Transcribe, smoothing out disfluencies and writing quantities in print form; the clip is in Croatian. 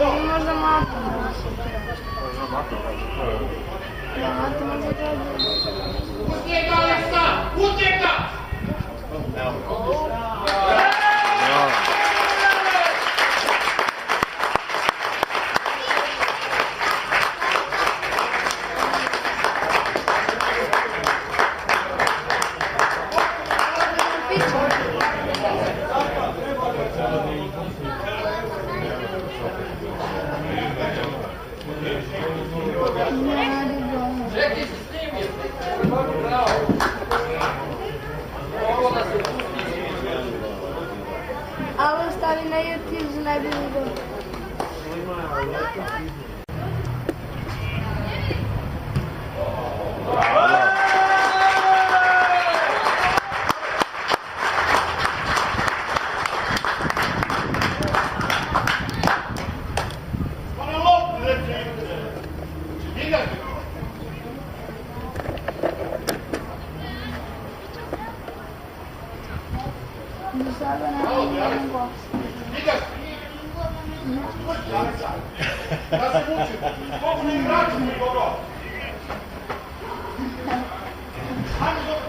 Možda matu. Možda matu kaže. Matu možda kaže. Utjeka, Lesa! Utjeka! Čekaj se snimio. Bravo. Ovo da se pusti. Ali stavi na YouTube za najbolji video. Sada ne mogu. Da se muči. Koliko ne igrači mi dobro. Hajde dobro.